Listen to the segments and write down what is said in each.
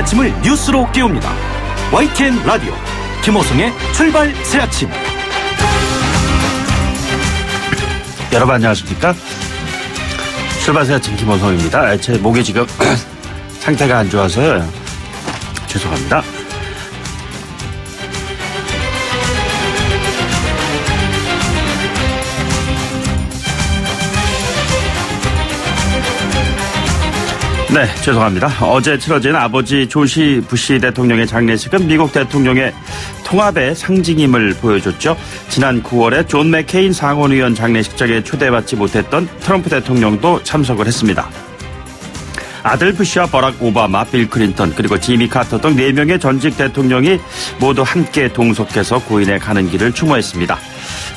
아침을 뉴스로 깨웁니다. YTN 라디오 김호성의 출발 새 아침. 여러분 안녕하십니까? 출발 새 아침 김호성입니다. 제 목이 지금 상태가 안 좋아서요. 죄송합니다. 네, 죄송합니다. 어제 치러진 아버지 조시 부시 대통령의 장례식은 미국 대통령의 통합의 상징임을 보여줬죠. 지난 9월에 존 맥케인 상원의원 장례식장에 초대받지 못했던 트럼프 대통령도 참석을 했습니다. 아들 부시와 버락 오바마, 빌 클린턴 그리고 지미 카터 등 4명의 전직 대통령이 모두 함께 동석해서 고인의 가는 길을 추모했습니다.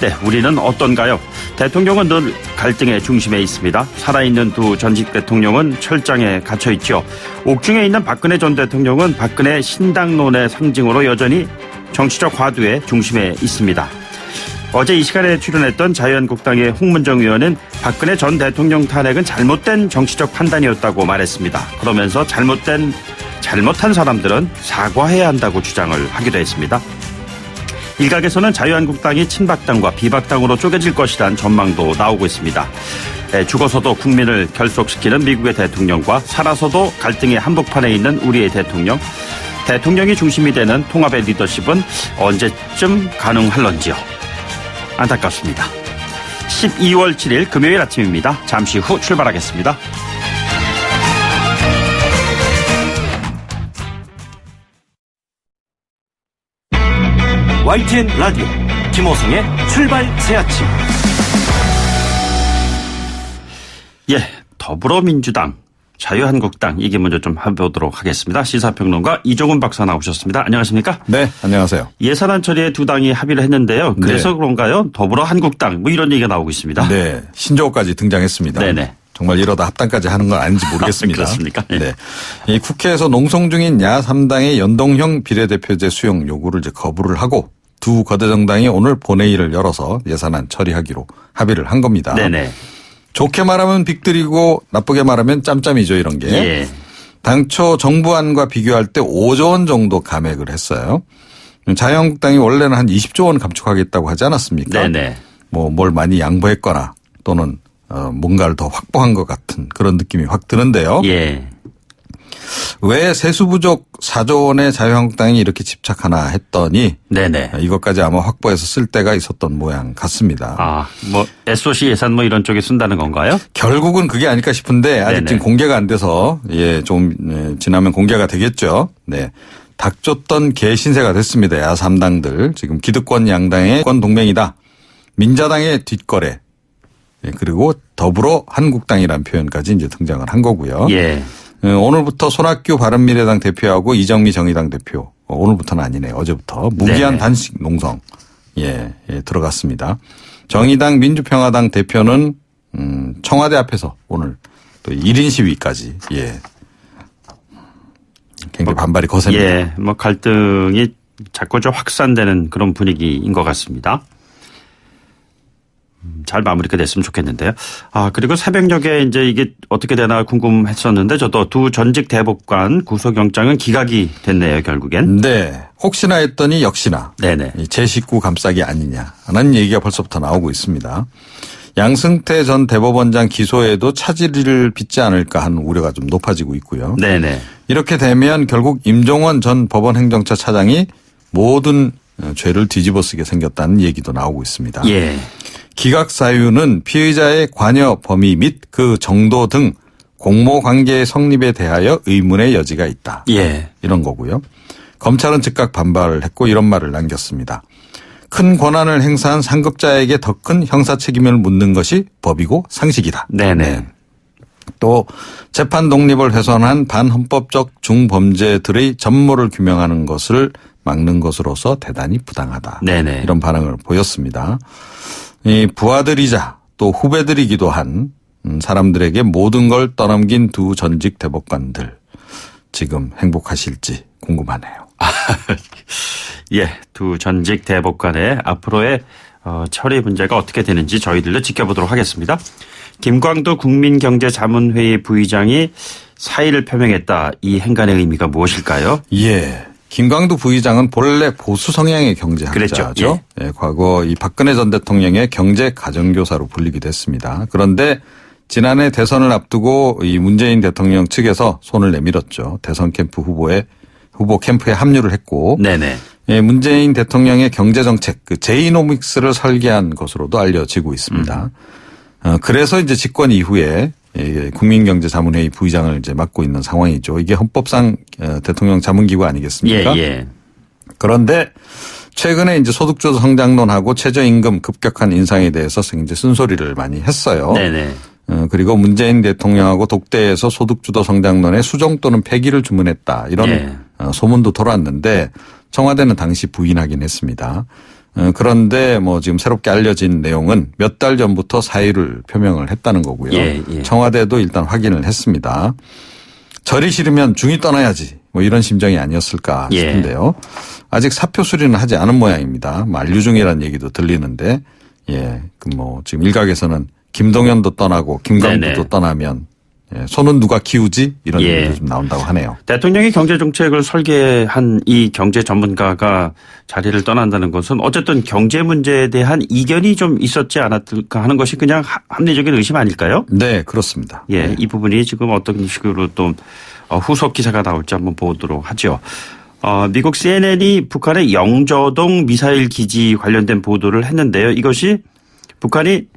네, 우리는 어떤가요? 대통령은 늘 갈등의 중심에 있습니다. 살아있는 두 전직 대통령은 철장에 갇혀있죠. 옥중에 있는 박근혜 전 대통령은 박근혜 신당론의 상징으로 여전히 정치적 화두의 중심에 있습니다. 어제 이 시간에 출연했던 자유한국당의 홍문정 의원은 박근혜 전 대통령 탄핵은 잘못된 정치적 판단이었다고 말했습니다. 그러면서 잘못한 사람들은 사과해야 한다고 주장을 하기도 했습니다. 일각에서는 자유한국당이 친박당과 비박당으로 쪼개질 것이라는 전망도 나오고 있습니다. 죽어서도 국민을 결속시키는 미국의 대통령과 살아서도 갈등의 한복판에 있는 우리의 대통령. 대통령이 중심이 되는 통합의 리더십은 언제쯤 가능할런지요. 안타깝습니다. 12월 7일 금요일 아침입니다. 잠시 후 출발하겠습니다. YTN 라디오 김호성의 출발 새 아침. 예, 더불어민주당, 자유한국당 이게 먼저 좀 해보도록 하겠습니다. 시사평론가 이종훈 박사 나오셨습니다. 안녕하십니까? 네, 안녕하세요. 예산안 처리에 두 당이 합의를 했는데요. 그래서 네. 그런가요? 더불어한국당 뭐 이런 얘기가 나오고 있습니다. 네, 신조어까지 등장했습니다. 네네. 정말 이러다 합당까지 하는 건 아닌지 모르겠습니다. 그렇습니까? 네. 네. 이 국회에서 농성 중인 야3당의 연동형 비례대표제 수용 요구를 이제 거부를 하고 두 거대 정당이 오늘 본회의를 열어서 예산안 처리하기로 합의를 한 겁니다. 네네. 좋게 말하면 빅들이고 나쁘게 말하면 짬짬이죠, 이런 게. 예. 당초 정부안과 비교할 때 5조 원 정도 감액을 했어요. 자유한국당이 원래는 한 20조 원 감축하겠다고 하지 않았습니까? 네네. 뭐 뭘 많이 양보했거나 또는 뭔가를 더 확보한 것 같은 그런 느낌이 확 드는데요. 예. 왜 세수 부족 4조 원에 자유한국당이 이렇게 집착하나 했더니 네네. 이것까지 아마 확보해서 쓸 때가 있었던 모양 같습니다. 아, 뭐 SOC 예산 뭐 이런 쪽에 쓴다는 건가요? 결국은 그게 아닐까 싶은데 아직 지금 공개가 안 돼서 좀 지나면 공개가 되겠죠. 네. 닥쳤던 개신세가 됐습니다. 야3당들. 지금 기득권 양당의 권 동맹이다. 민자당의 뒷거래. 그리고 더불어 한국당이라는 표현까지 이제 등장을 한 거고요. 예. 오늘부터 손학규 바른미래당 대표하고 이정미 정의당 대표 오늘부터는 아니네요. 어제부터 무기한 네네. 단식 농성 들어갔습니다. 정의당 민주평화당 대표는 청와대 앞에서 오늘 또 1인 시위까지 굉장히 반발이 거셉니다. 예, 뭐 갈등이 자꾸 좀 확산되는 그런 분위기인 것 같습니다. 잘 마무리가 됐으면 좋겠는데요. 아, 그리고 새벽녘에 이제 이게 어떻게 되나 궁금했었는데 저도 두 전직 대법관 구속영장은 기각이 됐네요, 결국엔. 네. 혹시나 했더니 역시나. 네네. 제 식구 감싸기 아니냐라는 얘기가 벌써부터 나오고 있습니다. 양승태 전 대법원장 기소에도 차질을 빚지 않을까 하는 우려가 좀 높아지고 있고요. 네네. 이렇게 되면 결국 임종원 전 법원행정처 차장이 모든 죄를 뒤집어쓰게 생겼다는 얘기도 나오고 있습니다. 예. 기각 사유는 피의자의 관여 범위 및 그 정도 등 공모 관계의 성립에 대하여 의문의 여지가 있다. 예. 이런 거고요. 검찰은 즉각 반발을 했고 이런 말을 남겼습니다. 큰 권한을 행사한 상급자에게 더 큰 형사 책임을 묻는 것이 법이고 상식이다. 네네. 네. 또 재판 독립을 훼손한 반헌법적 중범죄들의 전모를 규명하는 것을 막는 것으로서 대단히 부당하다. 네네. 이런 반응을 보였습니다. 이 부하들이자 또 후배들이기도 한 사람들에게 모든 걸 떠넘긴 두 전직 대법관들 지금 행복하실지 궁금하네요. 예, 두 전직 대법관의 앞으로의 처리 문제가 어떻게 되는지 저희들도 지켜보도록 하겠습니다. 김광도 국민경제자문회의 부의장이 사의를 표명했다. 이 행간의 의미가 무엇일까요? 예. 김광두 부의장은 본래 보수 성향의 경제학자죠. 그랬죠. 예, 과거 이 박근혜 전 대통령의 경제 가정교사로 불리기도 했습니다. 그런데 지난해 대선을 앞두고 이 문재인 대통령 측에서 손을 내밀었죠. 대선 캠프 후보 캠프에 합류를 했고, 네네. 예, 문재인 대통령의 경제 정책 그 제이노믹스를 설계한 것으로도 알려지고 있습니다. 그래서 이제 집권 이후에 국민경제자문회의 부의장을 이제 맡고 있는 상황이죠. 이게 헌법상 대통령 자문기구 아니겠습니까? 예, 예. 그런데 최근에 이제 소득주도 성장론하고 최저임금 급격한 인상에 대해서 이제 쓴소리를 많이 했어요. 네네. 그리고 문재인 대통령하고 독대에서 소득주도 성장론의 수정 또는 폐기를 주문했다. 이런 예. 소문도 돌았는데 청와대는 당시 부인하긴 했습니다. 그런데 뭐 지금 새롭게 알려진 내용은 몇 달 전부터 사의를 표명을 했다는 거고요. 예, 예. 청와대도 일단 확인을 했습니다. 절이 싫으면 중이 떠나야지 뭐 이런 심정이 아니었을까 싶은데요. 예. 아직 사표 수리는 하지 않은 모양입니다. 만류 중이라는 얘기도 들리는데 예, 그 뭐 지금 일각에서는 김동연도 떠나고 김광두도 네네. 떠나면 예, 손은 누가 키우지 이런 예. 얘기도 좀 나온다고 하네요. 대통령이 경제정책을 설계한 이 경제 전문가가 자리를 떠난다는 것은 어쨌든 경제 문제에 대한 이견이 좀 있었지 않았을까 하는 것이 그냥 합리적인 의심 아닐까요? 네, 그렇습니다. 예, 네. 이 부분이 지금 어떤 식으로 또 후속 기사가 나올지 한번 보도록 하죠. 미국 CNN이 북한의 영저동 미사일 기지 관련된 보도를 했는데요. 이것이 북한이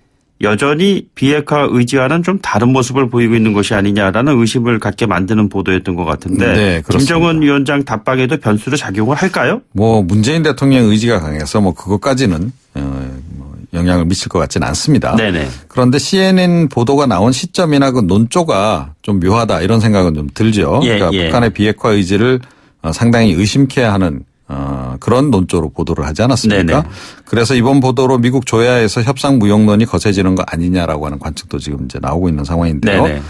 여전히 비핵화 의지와는 좀 다른 모습을 보이고 있는 것이 아니냐라는 의심을 갖게 만드는 보도였던 것 같은데 네, 그렇습니다. 김정은 위원장 답방에도 변수로 작용을 할까요? 뭐 문재인 대통령 의지가 강해서 뭐 그것까지는 뭐 영향을 미칠 것 같지는 않습니다. 네네. 그런데 CNN 보도가 나온 시점이나 그 논조가 좀 묘하다 이런 생각은 좀 들죠. 예, 그러니까 예. 북한의 비핵화 의지를 상당히 의심케 하는 그런 논조로 보도를 하지 않았습니까? 네네. 그래서 이번 보도로 미국 조야에서 협상 무용론이 거세지는 거 아니냐라고 하는 관측도 지금 이제 나오고 있는 상황인데요. 네네.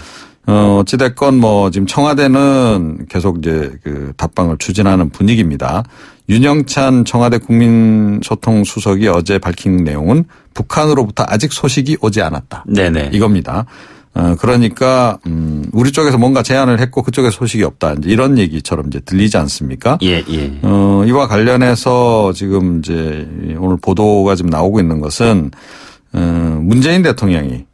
어찌됐건 뭐 지금 청와대는 계속 이제 그 답방을 추진하는 분위기입니다. 윤영찬 청와대 국민소통수석이 어제 밝힌 내용은 북한으로부터 아직 소식이 오지 않았다. 네네. 이겁니다. 그러니까 우리 쪽에서 뭔가 제안을 했고 그쪽에 소식이 없다. 이제 이런 얘기처럼 이제 들리지 않습니까? 예, 예. 이와 관련해서 지금 이제 오늘 보도가 지금 나오고 있는 것은 문재인 대통령이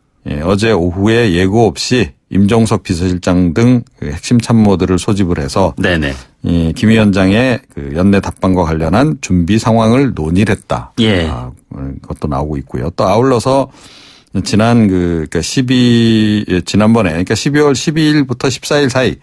어제 오후에 예고 없이 임종석 비서실장 등 핵심 참모들을 소집을 해서 네네. 김 위원장의 그 연내 답방과 관련한 준비 상황을 논의를 했다. 예. 그것도 나오고 있고요. 또 아울러서 그러니까 지난번에 그러니까 12월 12일부터 14일 사이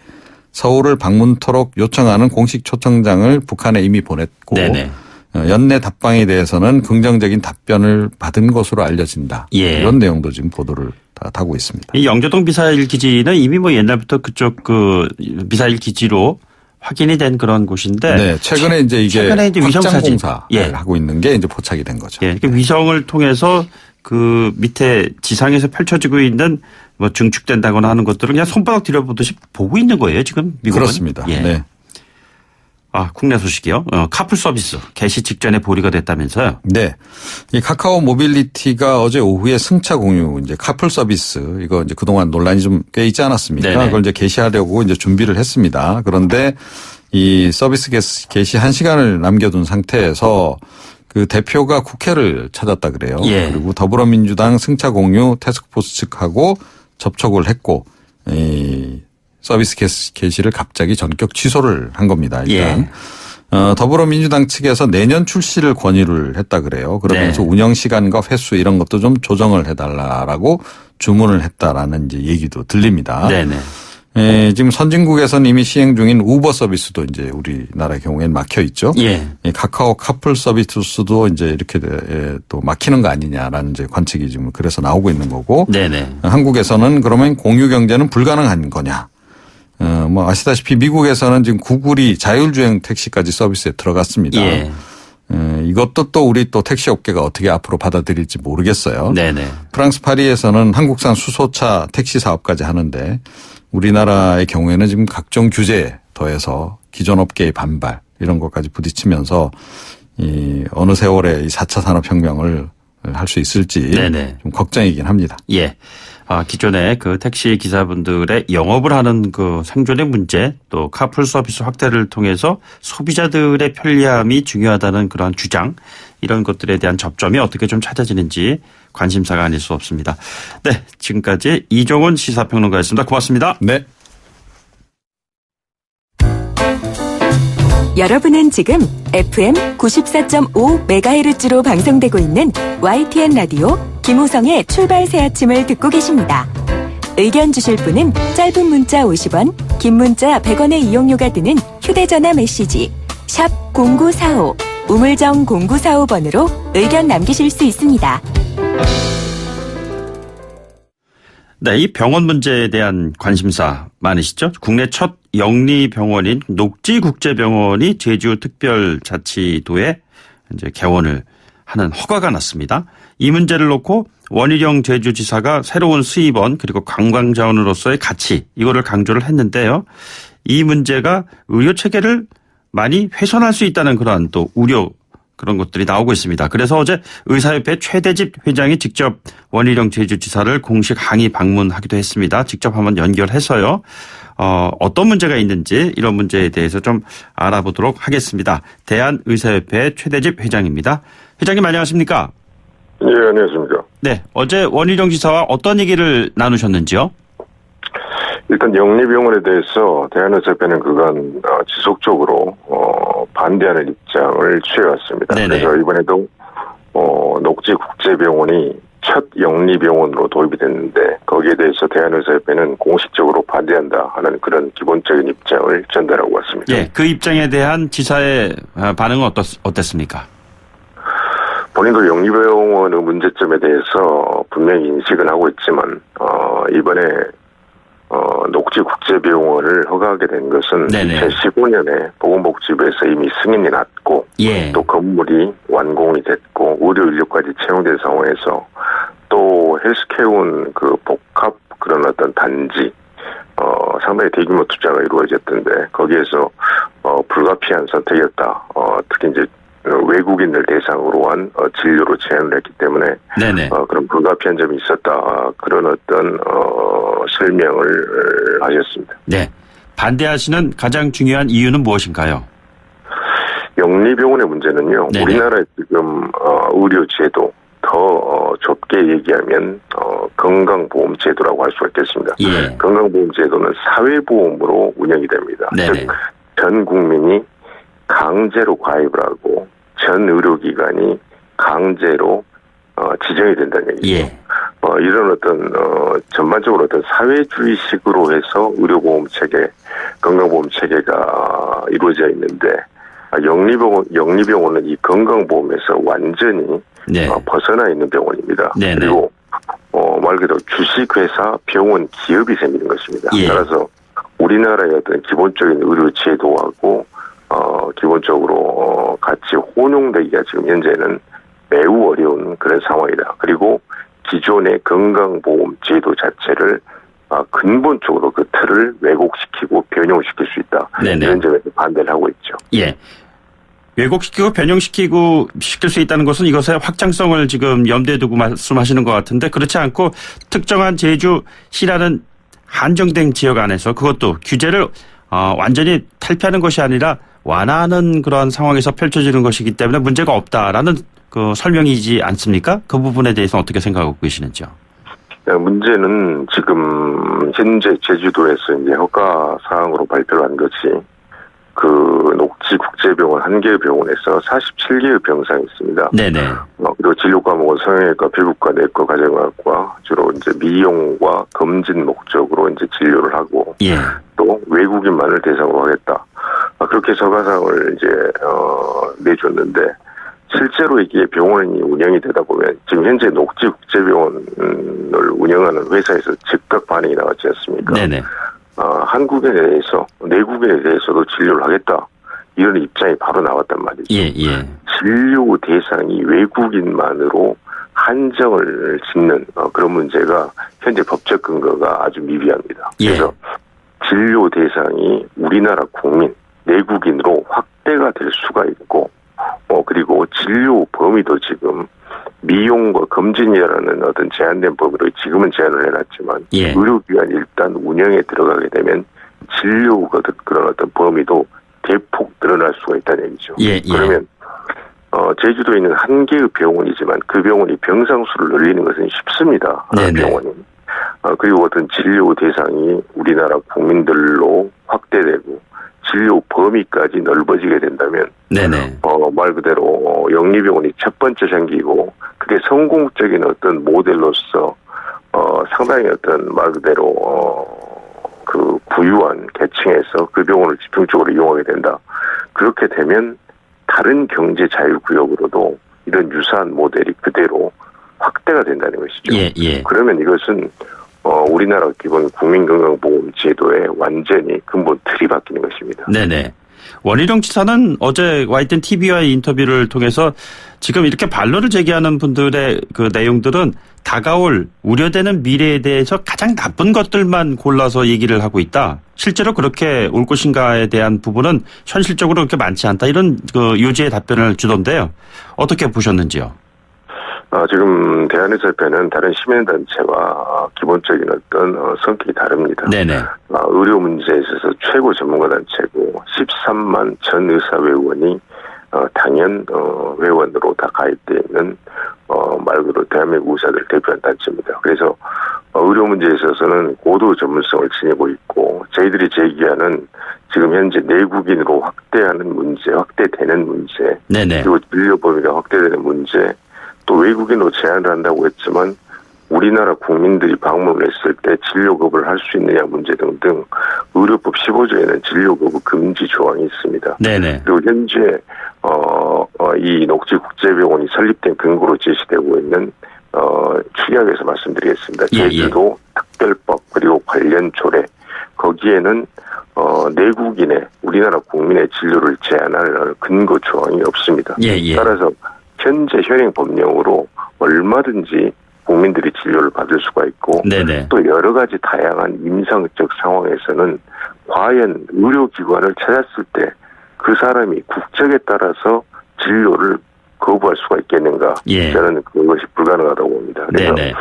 서울을 방문토록 요청하는 공식 초청장을 북한에 이미 보냈고 네네. 연내 답방에 대해서는 긍정적인 답변을 받은 것으로 알려진다. 예. 이런 내용도 지금 보도를 다 하고 있습니다. 이 영조동 미사일 기지는 이미 뭐 옛날부터 그쪽 그 미사일 기지로 확인이 된 그런 곳인데. 네, 최근에 이제 이게 최근에 이제 위성 확장 사진. 공사를 예. 하고 있는 게 이제 포착이 된 거죠. 예. 그 위성을 통해서 그 밑에 지상에서 펼쳐지고 있는 뭐 증축된다거나 하는 것들을 그냥 손바닥 들여보듯이 보고 있는 거예요, 지금 미국은. 그렇습니다. 예. 네. 국내 소식이요. 카풀 서비스 개시 직전에 보류가 됐다면서요. 네. 이 카카오 모빌리티가 어제 오후에 승차 공유 이제 카풀 서비스 이거 이제 그동안 논란이 좀 꽤 있지 않았습니까? 네네. 그걸 이제 개시하려고 이제 준비를 했습니다. 그런데 이 서비스 개시 1시간을 남겨둔 상태에서 그 대표가 국회를 찾았다 그래요. 예. 그리고 더불어민주당 승차 공유 태스크포스 측하고 접촉을 했고 이 서비스 개시를 갑자기 전격 취소를 한 겁니다. 일단. 예. 더불어민주당 측에서 내년 출시를 권유를 했다 그래요. 그러면서 네. 운영 시간과 횟수 이런 것도 좀 조정을 해달라라고 주문을 했다라는 이제 얘기도 들립니다. 네네. 지금 선진국에서는 이미 시행 중인 우버 서비스도 이제 우리나라 경우에는 막혀 있죠. 예. 카카오 카풀 서비스도 이제 이렇게 또 막히는 거 아니냐라는 이제 관측이 지금 그래서 나오고 있는 거고. 네네. 한국에서는 그러면 공유 경제는 불가능한 거냐. 뭐 아시다시피 미국에서는 지금 구글이 자율주행 택시까지 서비스에 들어갔습니다. 예. 이것도 또 우리 또 택시 업계가 어떻게 앞으로 받아들일지 모르겠어요. 네네. 프랑스 파리에서는 한국산 수소차 택시 사업까지 하는데 우리나라의 경우에는 지금 각종 규제에 더해서 기존 업계의 반발 이런 것까지 부딪히면서 이 어느 세월에 이 4차 산업혁명을 할 수 있을지 네네. 좀 걱정이긴 합니다. 예. 기존의 그 택시 기사분들의 영업을 하는 그 생존의 문제 또 카풀 서비스 확대를 통해서 소비자들의 편리함이 중요하다는 그러한 주장 이런 것들에 대한 접점이 어떻게 좀 찾아지는지 관심사가 아닐 수 없습니다. 네, 지금까지 이종훈 시사평론가였습니다. 고맙습니다. 네. 여러분은 지금 FM 94.5MHz로 방송되고 있는 YTN 라디오 김호성의 출발 새 아침을 듣고 계십니다. 의견 주실 분은 짧은 문자 50원, 긴 문자 100원의 이용료가 드는 휴대전화 메시지 샵 0945, 우물정 0945번으로 의견 남기실 수 있습니다. 네, 이 병원 문제에 대한 관심사 많으시죠? 국내 첫 영리병원인 녹지국제병원이 제주특별자치도에 이제 개원을 하는 허가가 났습니다. 이 문제를 놓고 원희룡 제주지사가 새로운 수입원 그리고 관광자원으로서의 가치 이거를 강조를 했는데요. 이 문제가 의료 체계를 많이 훼손할 수 있다는 그러한 또 우려 그런 것들이 나오고 있습니다. 그래서 어제 의사협회 최대집 회장이 직접 원희룡 제주지사를 공식 항의 방문하기도 했습니다. 직접 한번 연결해서요. 어떤 문제가 있는지 이런 문제에 대해서 좀 알아보도록 하겠습니다. 대한의사협회 최대집 회장입니다. 회장님 안녕하십니까? 예, 안녕하십니까? 네, 어제 원희룡 지사와 어떤 얘기를 나누셨는지요? 일단 영리병원에 대해서 대한의사협회는 그간 지속적으로 반대하는 입장을 취해왔습니다. 네네. 그래서 이번에도 녹지국제병원이 첫 영리병원으로 도입이 됐는데 거기에 대해서 대한의사협회는 공식적으로 반대한다 하는 그런 기본적인 입장을 전달하고 왔습니다. 예, 그 입장에 대한 지사의 반응은 어땠습니까? 본인도 영리병원의 문제점에 대해서 분명히 인식은 하고 있지만 이번에 녹지국제병원을 허가하게 된 것은 네네. 2015년에 보건복지부에서 이미 승인이 났고 예. 또 건물이 완공이 됐고 의료 인력까지 채용된 상황에서 또 헬스케어운 그 복합 그런 어떤 단지 상당히 대규모 투자가 이루어졌던데 거기에서 불가피한 선택이었다. 특히 이제 외국인들 대상으로 한 진료로 제한을 했기 때문에 네네. 그런 불가피한 점이 있었다. 그런 어떤 설명을 하셨습니다. 네. 반대하시는 가장 중요한 이유는 무엇인가요? 영리병원의 문제는요. 네네. 우리나라의 지금 의료제도 더 좁게 얘기하면 건강보험제도라고 할 수가 있겠습니다. 예. 건강보험제도는 사회보험으로 운영이 됩니다. 네네. 즉 전 국민이 강제로 가입을 하고 전 의료기관이 강제로 지정이 된다는 얘기죠. 예. 이런 어떤 전반적으로 어떤 사회주의식으로 해서 의료보험 체계, 건강보험 체계가 이루어져 있는데 영리병원은 이 건강보험에서 완전히 네. 벗어나 있는 병원입니다. 네네. 그리고 말 그대로 주식회사 병원 기업이 생기는 것입니다. 예. 따라서 우리나라의 어떤 기본적인 의료제도하고 기본적으로 같이 혼용되기가 지금 현재는 매우 어려운 그런 상황이다. 그리고 기존의 건강보험 제도 자체를 근본적으로 그 틀을 왜곡시키고 변형시킬 수 있다. 네네. 이런 점에서 반대를 하고 있죠. 예. 왜곡시키고 변형시키고 시킬 수 있다는 것은 이것의 확장성을 지금 염두에 두고 말씀하시는 것 같은데 그렇지 않고 특정한 제주시라는 한정된 지역 안에서 그것도 규제를 완전히 탈피하는 것이 아니라 완화하는 그런 상황에서 펼쳐지는 것이기 때문에 문제가 없다라는 그 설명이지 않습니까? 그 부분에 대해서 어떻게 생각하고 계시는지요? 문제는 지금 현재 제주도에서 이제 허가 사항으로 발표를 한 것이 그 녹지국제병원 한 개의 병원에서 47개의 병상이 있습니다. 네네. 그리고 진료 과목은 성형외과, 피부과, 내과, 가정의학과 주로 이제 미용과 검진 목적으로 이제 진료를 하고 예. 또 외국인만을 대상으로 하겠다. 그렇게 해서 허가사항을 이제 내줬는데 실제로 이게 병원이 운영이 되다 보면 지금 현재 녹지국제병원을 운영하는 회사에서 즉각 반응이 나왔지 않습니까? 네네. 한국인에 대해서 내국인에 대해서도 진료를 하겠다. 이런 입장이 바로 나왔단 말이죠. 예, 예. 진료 대상이 외국인만으로 한정을 짓는 그런 문제가 현재 법적 근거가 아주 미비합니다. 예. 그래서 진료 대상이 우리나라 국민, 내국인으로 확대가 될 수가 있고 그리고 진료 범위도 지금 미용과 검진이라는 어떤 제한된 법으로 지금은 제한을 해놨지만 예. 의료기관 일단 운영에 들어가게 되면 진료 그런 어떤 범위도 대폭 늘어날 수가 있다는 얘기죠. 예, 예. 그러면 제주도에 있는 한 개의 병원이지만 그 병원이 병상수를 늘리는 것은 쉽습니다. 네네. 병원이. 그리고 어떤 진료 대상이 우리나라 국민들로 확대되고 진료 범위까지 넓어지게 된다면 네네. 말 그대로 영리병원이 첫 번째 생기고 그게 성공적인 어떤 모델로서 상당히 어떤 말 그대로 그 부유한 계층에서 그 병원을 집중적으로 이용하게 된다. 그렇게 되면 다른 경제 자유구역으로도 이런 유사한 모델이 그대로 확대가 된다는 것이죠. 예, 예. 그러면 이것은 우리나라 기본 국민건강보험 제도의 완전히 근본 틀이 바뀌는 것입니다. 네네. 원희룡 지사는 어제 YTN TV와의 인터뷰를 통해서 지금 이렇게 반론을 제기하는 분들의 그 내용들은 다가올 우려되는 미래에 대해서 가장 나쁜 것들만 골라서 얘기를 하고 있다. 실제로 그렇게 올 것인가에 대한 부분은 현실적으로 그렇게 많지 않다. 이런 그 요지의 답변을 주던데요. 어떻게 보셨는지요? 지금 대한의사협회는 다른 시민단체와 기본적인 어떤 성격이 다릅니다. 네네. 의료 문제에 있어서 최고 전문가 단체고 13만 전 의사회원이 당연 회원으로 다 가입되어 있는 말 그대로 대한민국 의사들을 대표한 단체입니다. 그래서 의료 문제에 있어서는 고도 전문성을 지니고 있고 저희들이 제기하는 지금 현재 내국인으로 확대하는 문제, 확대되는 문제, 네네. 그리고 진료 범위가 확대되는 문제, 또 외국인으로 제한을 한다고 했지만 우리나라 국민들이 방문을 했을 때 진료거부를 할 수 있느냐 문제 등등 의료법 15조에는 진료거부 금지 조항이 있습니다. 네네. 그리고 현재 이 녹지국제병원이 설립된 근거로 제시되고 있는 축약에서 말씀드리겠습니다. 예, 제주도 특별법 그리고 관련 조례 거기에는 내국인의 우리나라 국민의 진료를 제한할 근거 조항이 없습니다. 예, 예. 따라서 현재 현행 법령으로 얼마든지 국민들이 진료를 받을 수가 있고 네네. 또 여러 가지 다양한 임상적 상황에서는 과연 의료기관을 찾았을 때 그 사람이 국적에 따라서 진료를 거부할 수가 있겠는가? 예. 저는 그것이 불가능하다고 봅니다. 그래서 네네.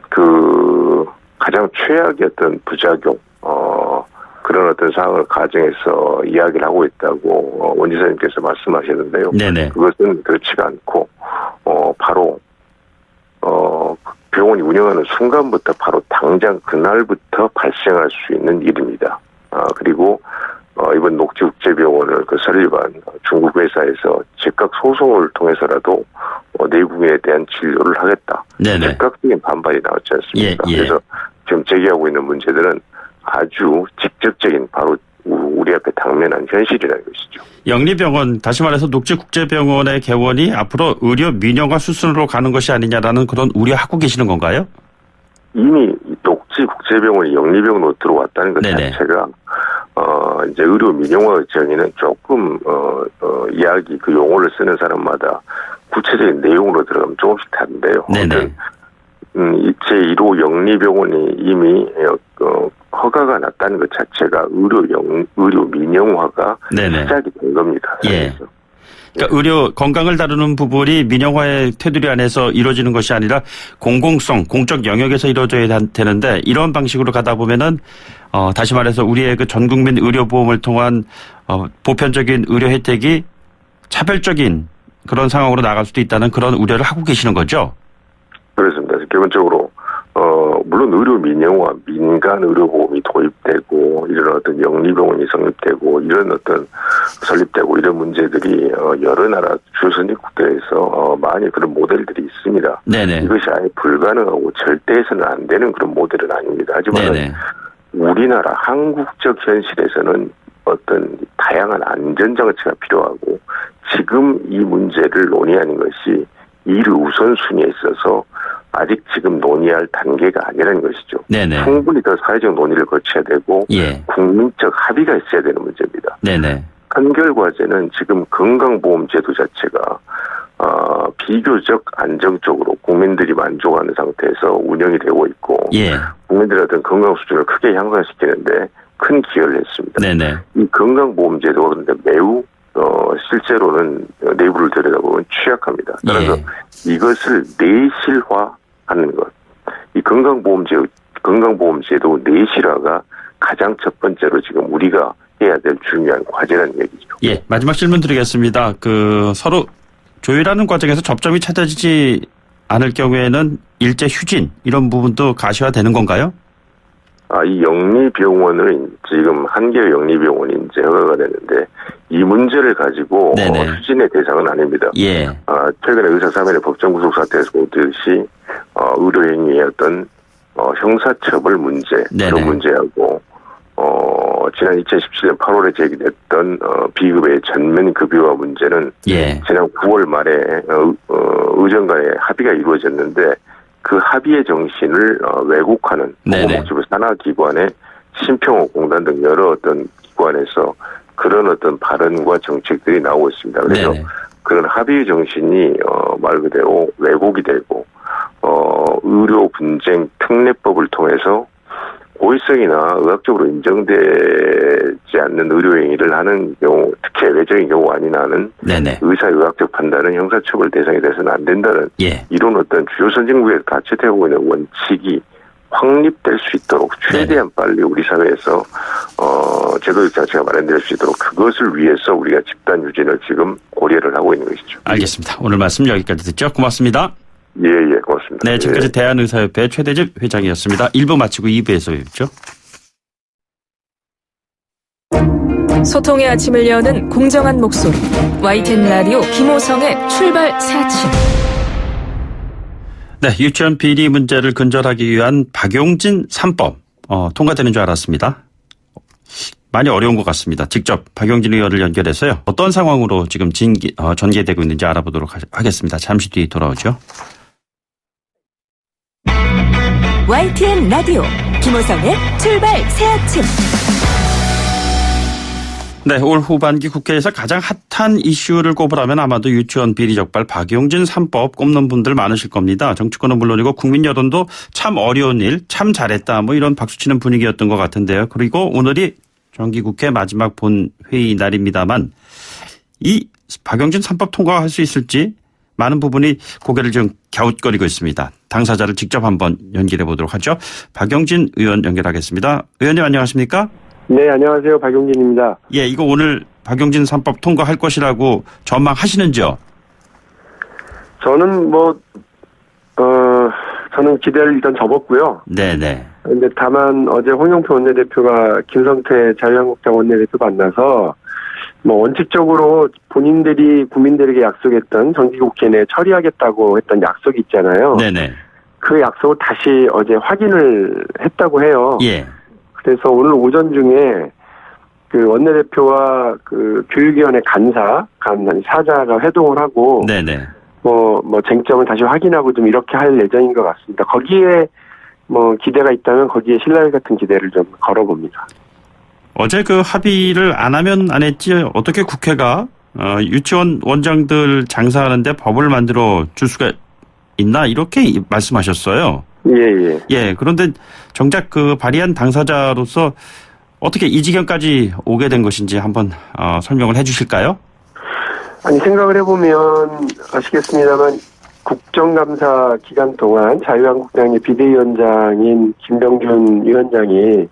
그 가장 최악의 어떤 부작용 그런 어떤 상황을 가정해서 이야기를 하고 있다고 원 지사님께서 말씀하셨는데요. 네네. 그것은 그렇지가 않고 바로 병원이 운영하는 순간부터 바로 당장 그날부터 발생할 수 있는 일입니다. 그리고 이번 녹지국제병원을 설립한 중국 회사에서 즉각 소송을 통해서라도 내국인에 대한 진료를 하겠다. 네네. 즉각적인 반발이 나왔지 않습니까? 예, 예. 그래서 지금 제기하고 있는 문제들은 아주 직접적인 바로 우리 앞에 당면한 현실이라는 것이죠. 영리병원, 다시 말해서 녹지국제병원의 개원이 앞으로 의료 민영화 수순으로 가는 것이 아니냐라는 그런 우려하고 계시는 건가요? 이미 녹지국제병원이 영리병원으로 들어왔다는 것 네네. 자체가 이제 의료 민영화 정의는 조금 이야기 그 용어를 쓰는 사람마다 구체적인 내용으로 들어가면 조금씩 다른데요. 네네. 제1호 영리병원이 이미 허가가 났다는 것 자체가 의료 민영화가 네네. 시작이 된 겁니다. 예. 그러니까 의료 건강을 다루는 부분이 민영화의 테두리 안에서 이루어지는 것이 아니라 공공성, 공적 영역에서 이루어져야 되는데 이런 방식으로 가다 보면은 다시 말해서 우리의 그 전국민 의료보험을 통한 보편적인 의료 혜택이 차별적인 그런 상황으로 나갈 수도 있다는 그런 우려를 하고 계시는 거죠? 그렇습니다. 기본적으로 물론 의료 민영화, 민간 의료보험이 도입되고 이런 어떤 영리병원이 성립되고 이런 어떤 설립되고 이런 문제들이 여러 나라 주선진국들에서 많이 그런 모델들이 있습니다. 네네. 이것이 아예 불가능하고 절대 해서는 안 되는 그런 모델은 아닙니다. 하지만 네네. 우리나라 한국적 현실에서는 어떤 다양한 안전장치가 필요하고 지금 이 문제를 논의하는 것이 일 우선순위에 있어서 아직 지금 논의할 단계가 아니라는 것이죠. 네네. 충분히 더 사회적 논의를 거쳐야 되고 예. 국민적 합의가 있어야 되는 문제입니다. 네네. 한결 과제는 지금 건강보험제도 자체가 비교적 안정적으로 국민들이 만족하는 상태에서 운영이 되고 있고 예. 국민들의 어떤 건강 수준을 크게 향상시키는데 큰 기여를 했습니다. 네네. 이 건강보험제도가 그런데 매우 실제로는 내부를 들여다보면 취약합니다. 따라서 이것을 내실화하는 것, 이 건강보험제도 내실화가 가장 첫 번째로 지금 우리가 해야 될 중요한 과제라는 얘기죠. 예, 마지막 질문 드리겠습니다. 서로 조율하는 과정에서 접점이 찾아지지 않을 경우에는 일제 휴진 이런 부분도 가시화되는 건가요? 이 영리병원은 지금 한 개의 영리병원이 이제 허가가 됐는데 이 문제를 가지고 휴진의 대상은 아닙니다. 예. 최근에 의사3일의 법정 구속 사태에서 보듯이 의료행위의 어떤 형사처벌 문제 그런 문제하고 지난 2017년 8월에 제기됐던 비급여의 전면 급여화 문제는 지난 9월 말에 의정간의 합의가 이루어졌는데 그 합의의 정신을 왜곡하는 보건복지부 산하기관의 심평호공단 등 여러 어떤 기관에서 그런 어떤 발언과 정책들이 나오고 있습니다. 그래서 그런 합의의 정신이 말 그대로 왜곡이 되고 의료 분쟁 특례법을 통해서 고의성이나 의학적으로 인정되지 않는 의료행위를 하는 경우, 특히 외적인 경우 아니나는 의사의학적 판단은 형사처벌 대상이 돼서는 안 된다는 이런 어떤 주요 선진국에서 가치되고 있는 원칙이 확립될 수 있도록 최대한 빨리 우리 사회에서 제도적 자체가 마련될 수 있도록 그것을 위해서 우리가 집단 유진을 지금 고려를 하고 있는 것이죠. 알겠습니다. 오늘 말씀 여기까지 듣죠. 고맙습니다. 예, 고맙습니다. 네, 지금까지 대한의사협회 최대집 회장이었습니다. 1부 마치고 2부에서 뵙죠. 소통의 아침을 여는 공정한 목소리 YTN 라디오 김호성의 출발 새 아침. 네, 유치원 비리 문제를 근절하기 위한 박용진 3법 통과되는 줄 알았습니다. 많이 어려운 것 같습니다. 직접 박용진 의원을 연결해서요. 어떤 상황으로 지금 전개되고 있는지 알아보도록 하겠습니다. 잠시 뒤에 돌아오죠. YTN 라디오 김호성의 출발 새 아침. 네, 올 후반기 국회에서 가장 핫한 이슈를 꼽으라면 아마도 유치원 비리 적발 박용진 3법 꼽는 분들 많으실 겁니다. 정치권은 물론이고 국민 여론도 참 어려운 일, 참 잘했다 뭐 이런 박수치는 분위기였던 것 같은데요. 그리고 오늘이 정기국회 마지막 본회의 날입니다만 이 박용진 3법 통과할 수 있을지 많은 부분이 고개를 좀 갸웃거리고 있습니다. 당사자를 직접 한번 연결해 보도록 하죠. 박용진 의원 연결하겠습니다. 의원님 안녕하십니까? 네, 안녕하세요. 박용진입니다. 예, 이거 오늘 박용진 3법 통과할 것이라고 전망하시는지요? 저는 저는 기대를 일단 접었고요. 네네. 근데 다만 어제 홍영표 원내대표가 김성태 자유한국당 원내대표 만나서 원칙적으로 본인들이 국민들에게 약속했던 정기국회 내에 처리하겠다고 했던 약속이 있잖아요. 네네. 그 약속을 다시 어제 확인을 했다고 해요. 예. 그래서 오늘 오전 중에 그 원내대표와 그 교육위원회 사자가 회동을 하고. 네네. 쟁점을 다시 확인하고 좀 이렇게 할 예정인 것 같습니다. 거기에 기대가 있다면 거기에 신랄 같은 기대를 좀 걸어봅니다. 어제 그 합의를 안 하면 안 했지 어떻게 국회가 유치원 원장들 장사하는데 법을 만들어 줄 수가 있나 이렇게 말씀하셨어요. 예. 예. 그런데 정작 그 발의한 당사자로서 어떻게 이 지경까지 오게 된 것인지 한번 설명을 해 주실까요? 아니, 생각을 해보면 아시겠습니다만 국정감사 기간 동안 자유한국당의 비대위원장인 김병준 위원장이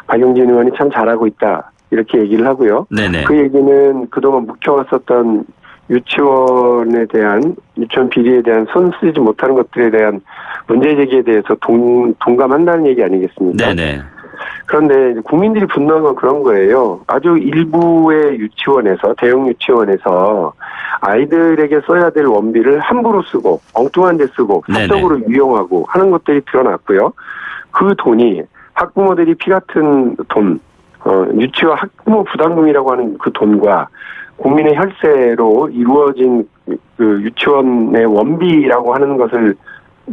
박용진 의원이 참 잘하고 있다 이렇게 얘기를 하고요. 네네. 그 얘기는 그동안 묵혀왔었던 유치원 비리에 대한 손 쓰지 못하는 것들에 대한 문제 제기에 대해서 동감한다는 얘기 아니겠습니까? 네네. 그런데 국민들이 분노한 건 그런 거예요. 아주 일부의 유치원에서, 대형 유치원에서 아이들에게 써야 될 원비를 함부로 쓰고 엉뚱한 데 쓰고 사적으로 유용하고 하는 것들이 드러났고요. 그 돈이 학부모들이 피 같은 돈, 유치원 학부모 부담금이라고 하는 그 돈과 국민의 혈세로 이루어진 그 유치원의 원비라고 하는 것을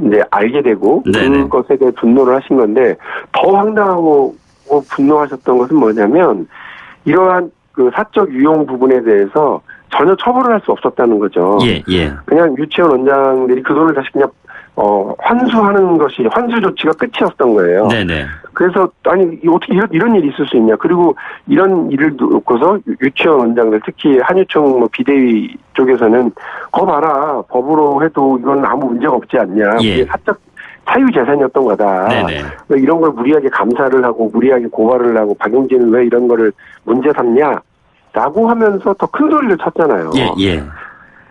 이제 알게 되고 그것에 대해 분노를 하신 건데 더 황당하고 분노하셨던 것은 뭐냐면 이러한 그 사적 유용 부분에 대해서 전혀 처벌을 할 수 없었다는 거죠. 예, 예. 그냥 유치원 원장들이 그 돈을 다시 그냥 환수하는 것이 환수 조치가 끝이었던 거예요. 네네. 그래서 아니 어떻게 이런 일이 있을 수 있냐. 그리고 이런 일을 놓고서 유치원 원장들 특히 한유총 비대위 쪽에서는 거 봐라 법으로 해도 이건 아무 문제가 없지 않냐. 예. 이게 사적 사유재산이었던 거다. 네네. 이런 걸 무리하게 감사를 하고 무리하게 고발을 하고 박용진은 왜 이런 거를 문제 삼냐라고 하면서 더 큰 소리를 쳤잖아요. 예, 예.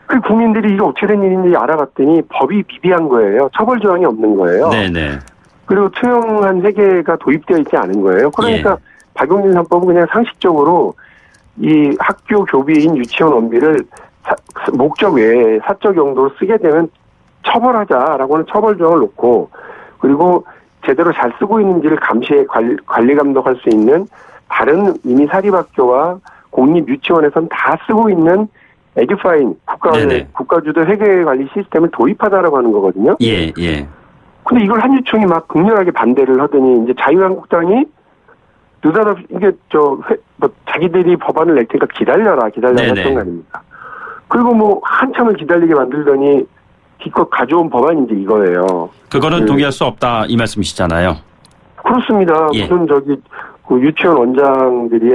그 국민들이 이게 어떻게 된 일인지 알아봤더니 법이 미비한 거예요. 처벌 조항이 없는 거예요. 네네. 그리고 투명한 회계가 도입되어 있지 않은 거예요. 그러니까 예. 박용진 3법은 그냥 상식적으로 이 학교 교비인 유치원 원비를 목적 외에 사적 용도로 쓰게 되면 처벌하자라고 하는 처벌 조항을 놓고 그리고 제대로 잘 쓰고 있는지를 감시해 관리 감독할 수 있는 다른 이미 사립학교와 공립 유치원에서는 다 쓰고 있는 에듀파인 국가주도 회계관리 시스템을 도입하자라고 하는 거거든요. 예, 예. 근데 이걸 한유총이 막 극렬하게 반대를 하더니 이제 자유한국당이 느닷없이 이게 자기들이 법안을 낼 테니까 기다려라 했던 거 아닙니까? 그리고 한참을 기다리게 만들더니 기껏 가져온 법안이 이제 이거예요. 그거는 동의할 수 없다 이 말씀이시잖아요. 그렇습니다. 예. 무슨 그 유치원 원장들이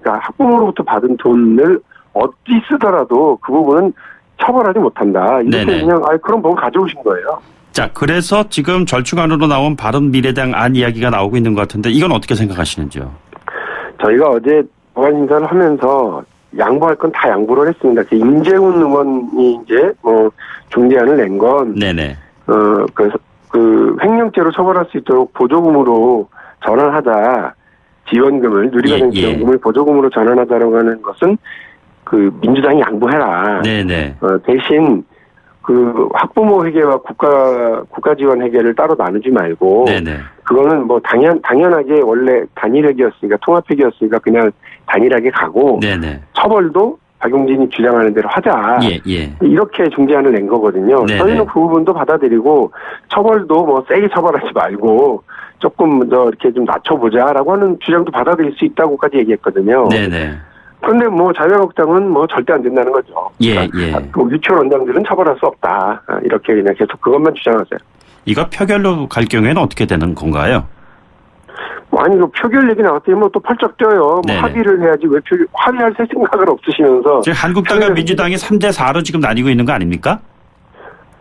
학부모로부터 받은 돈을 어디 쓰더라도 그 부분은 처벌하지 못한다. 이렇게 네네. 그냥 그런 법을 가져오신 거예요. 자, 그래서 지금 절충안으로 나온 바른미래당 안 이야기가 나오고 있는 것 같은데 이건 어떻게 생각하시는지요? 저희가 어제 법안 인사를 하면서 양보할 건 다 양보를 했습니다. 임재훈 의원이 이제 중재안을 낸 건 네네. 그 횡령죄로 처벌할 수 있도록 보조금으로 전환하자. 지원금을 누리과정 지원금을 보조금으로 전환하자라고 하는 것은 그 민주당이 양보해라. 네네. 대신 그 학부모 회계와 국가 지원 회계를 따로 나누지 말고 네네. 그거는 당연하게 원래 단일회계였으니까 통합회계였으니까 그냥 단일하게 가고 네네. 처벌도 박용진이 주장하는 대로 하자. 예, 예. 이렇게 중재안을 낸 거거든요. 네네. 저희는 그 부분도 받아들이고 처벌도 세게 처벌하지 말고 조금 이렇게 좀 낮춰보자라고 하는 주장도 받아들일 수 있다고까지 얘기했거든요. 네네. 그런데 자유한국당은 절대 안 된다는 거죠. 예, 예. 유치원 원장들은 처벌할 수 없다. 이렇게 그냥 계속 그것만 주장하세요. 이거 표결로 갈 경우에는 어떻게 되는 건가요? 아니, 표결 얘기 나왔더니 또 펄쩍 뛰어요. 합의를 해야지 왜 합의할 생각을 없으시면서. 지금 한국당과 민주당이 3대4로 지금 나뉘고 있는 거 아닙니까?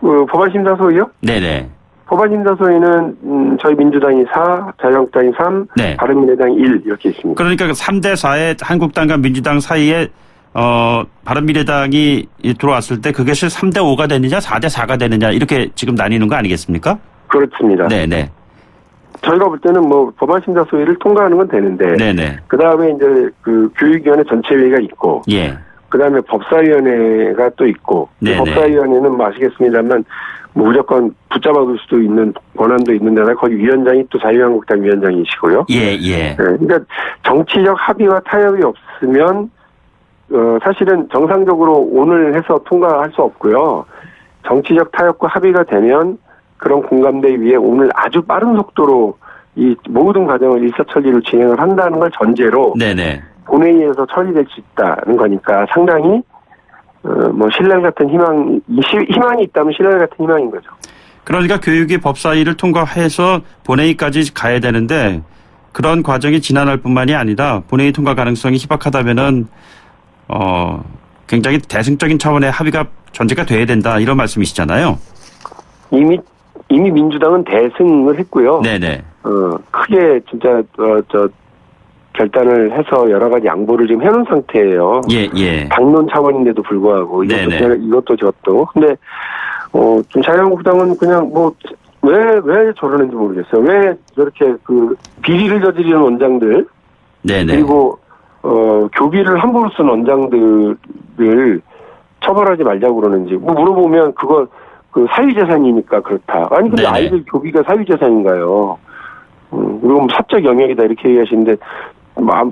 법안심사소위요? 네네. 법안심사소위는 저희 민주당이 4, 자유한국당이 3, 네. 바른미래당이 1 이렇게 있습니다. 그러니까 3대4의 한국당과 민주당 사이에 바른미래당이 들어왔을 때 그것이 3대5가 되느냐 4대4가 되느냐 이렇게 지금 나뉘는 거 아니겠습니까? 그렇습니다. 네네. 저희가 볼 때는 법안심사소위를 통과하는 건 되는데. 네네. 그 다음에 이제 그 교육위원회 전체회의가 있고. 예. 그 다음에 법사위원회가 또 있고. 법사위원회는 아시겠습니다만 무조건 붙잡아둘 수도 있는 권한도 있는데 거기 위원장이 또 자유한국당 위원장이시고요. 예. 네, 그러니까 정치적 합의와 타협이 없으면 사실은 정상적으로 오늘 해서 통과할 수 없고요. 정치적 타협과 합의가 되면 그런 공감대 위에 오늘 아주 빠른 속도로 이 모든 과정을 일사천리로 진행을 한다는 걸 전제로 네네. 본회의에서 처리될 수 있다는 거니까 상당히 신랄 같은 희망이 있다면 신랄 같은 희망인 거죠. 그러니까 교육이 법사위를 통과해서 본회의까지 가야 되는데 그런 과정이 지난할 뿐만이 아니라 본회의 통과 가능성이 희박하다면은 굉장히 대승적인 차원의 합의가 전제가 돼야 된다 이런 말씀이시잖아요. 이미 민주당은 대승을 했고요. 네네. 크게 진짜 결단을 해서 여러 가지 양보를 지금 해놓은 상태예요. 예. 당론 차원인데도 불구하고 이것도 저것도. 근데 좀 자유한국당은 그냥 왜 저러는지 모르겠어요. 왜 저렇게 그 비리를 저지르는 원장들 네네. 그리고 교비를 함부로 쓴 원장들을 처벌하지 말자고 그러는지 물어보면 그거 그 사유재산이니까 그렇다. 아니 근데 네네. 아이들 교비가 사유재산인가요? 그리고 사적 영역이다 이렇게 얘기하시는데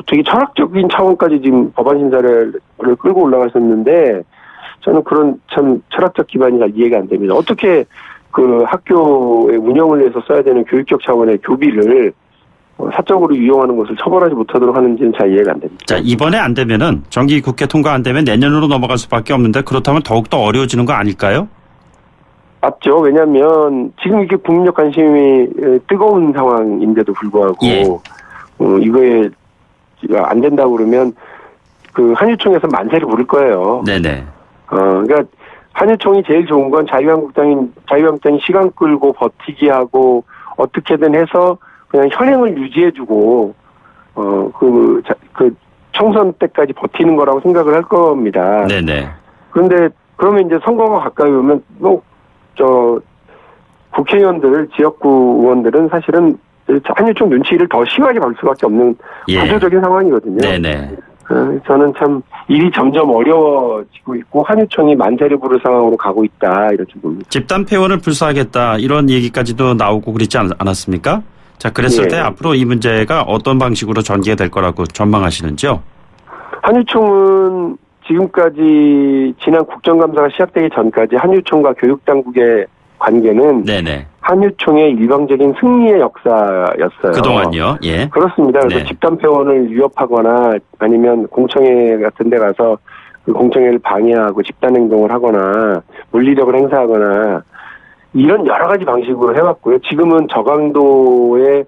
되게 철학적인 차원까지 지금 법안 심사를 끌고 올라가셨는데 저는 그런 참 철학적 기반이 잘 이해가 안 됩니다. 어떻게 그 학교의 운영을 위해서 써야 되는 교육적 차원의 교비를 사적으로 이용하는 것을 처벌하지 못하도록 하는지는 잘 이해가 안 됩니다. 자, 이번에 안 되면은 정기 국회 통과 안 되면 내년으로 넘어갈 수밖에 없는데 그렇다면 더욱더 어려워지는 거 아닐까요? 맞죠. 왜냐하면 지금 이렇게 국민적 관심이 뜨거운 상황인데도 불구하고 예. 이거에 안 된다고 그러면 그 한유총에서 만세를 부를 거예요. 네네. 그러니까 한유총이 제일 좋은 건 자유한국당이 시간 끌고 버티기 하고 어떻게든 해서 그냥 현행을 유지해주고 그 총선 때까지 버티는 거라고 생각을 할 겁니다. 네네. 그런데 그러면 이제 선거가 가까이 오면 국회의원들 지역구 의원들은 사실은 한유총 눈치를 더 심하게 볼 수밖에 없는 예. 구조적인 상황이거든요. 네네. 저는 참 일이 점점 어려워지고 있고 한유총이 만세를 부를 상황으로 가고 있다 이렇게 봅니다. 집단 폐원을 불사하겠다 이런 얘기까지도 나오고 그러지 않았습니까? 자, 그랬을 예. 때 앞으로 이 문제가 어떤 방식으로 전개가 될 거라고 전망하시는지요? 한유총은 지금까지 지난 국정감사가 시작되기 전까지 한유총과 교육당국의 관계는 네네. 한유총의 일방적인 승리의 역사였어요. 그동안요. 예. 그렇습니다. 그래서 네. 집단 폐원을 위협하거나 아니면 공청회 같은 데 가서 그 공청회를 방해하고 집단 행동을 하거나 물리력을 행사하거나 이런 여러 가지 방식으로 해왔고요. 지금은 저강도의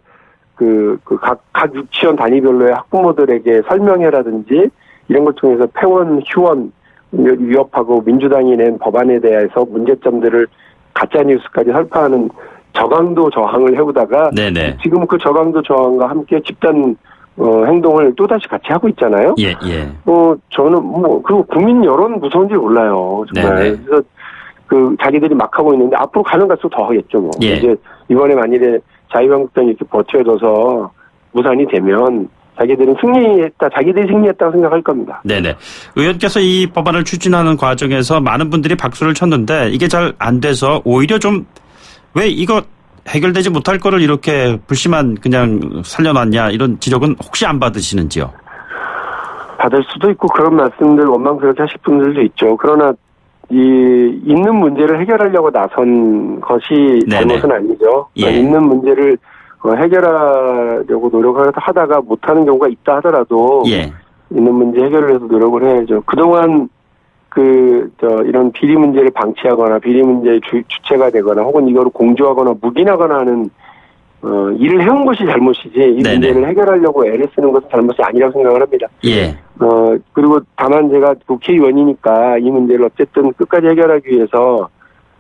각 유치원 단위별로의 학부모들에게 설명회라든지 이런 걸 통해서 폐원, 휴원 위협하고 민주당이 낸 법안에 대해서 문제점들을 가짜뉴스까지 설파하는 저강도 저항을 해오다가 네네. 지금 그 저강도 저항과 함께 집단 행동을 또다시 같이 하고 있잖아요. 예, 예. 저는 그리고 국민 여론 무서운지 몰라요. 정말. 네네. 그래서 자기들이 막 하고 있는데 앞으로 가면 갈수록 더 하겠죠. 뭐. 예. 이제 이번에 만일에 자유한국당이 이렇게 버텨줘서 무산이 되면 자기들이 승리했다고 생각할 겁니다. 네네. 의원께서 이 법안을 추진하는 과정에서 많은 분들이 박수를 쳤는데 이게 잘 안 돼서 오히려 좀 왜 이거 해결되지 못할 거를 이렇게 불씨만 그냥 살려놨냐 이런 지적은 혹시 안 받으시는지요? 받을 수도 있고 그런 말씀들 원망스럽게 하실 분들도 있죠. 그러나 있는 문제를 해결하려고 나선 것이 네네. 잘못은 아니죠. 예. 있는 문제를 해결하려고 노력을 하다가 못하는 경우가 있다 하더라도 예. 있는 문제 해결을 해서 노력을 해야죠. 그동안 이런 비리 문제를 방치하거나 비리 문제의 주체가 되거나 혹은 이거를 공조하거나 묵인하거나 하는 일을 해온 것이 잘못이지 이 네네. 문제를 해결하려고 애를 쓰는 것은 잘못이 아니라고 생각을 합니다. 예. 그리고 다만 제가 국회의원이니까 이 문제를 어쨌든 끝까지 해결하기 위해서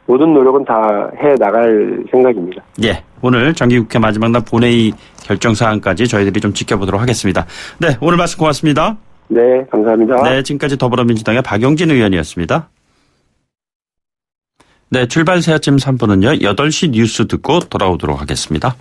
모든 노력은 다 해 나갈 생각입니다. 예. 오늘 정기국회 마지막 날 본회의 결정사항까지 저희들이 좀 지켜보도록 하겠습니다. 네. 오늘 말씀 고맙습니다. 네, 감사합니다. 네. 지금까지 더불어민주당의 박용진 의원이었습니다. 네. 출발 새 아침 3분은요. 8시 뉴스 듣고 돌아오도록 하겠습니다.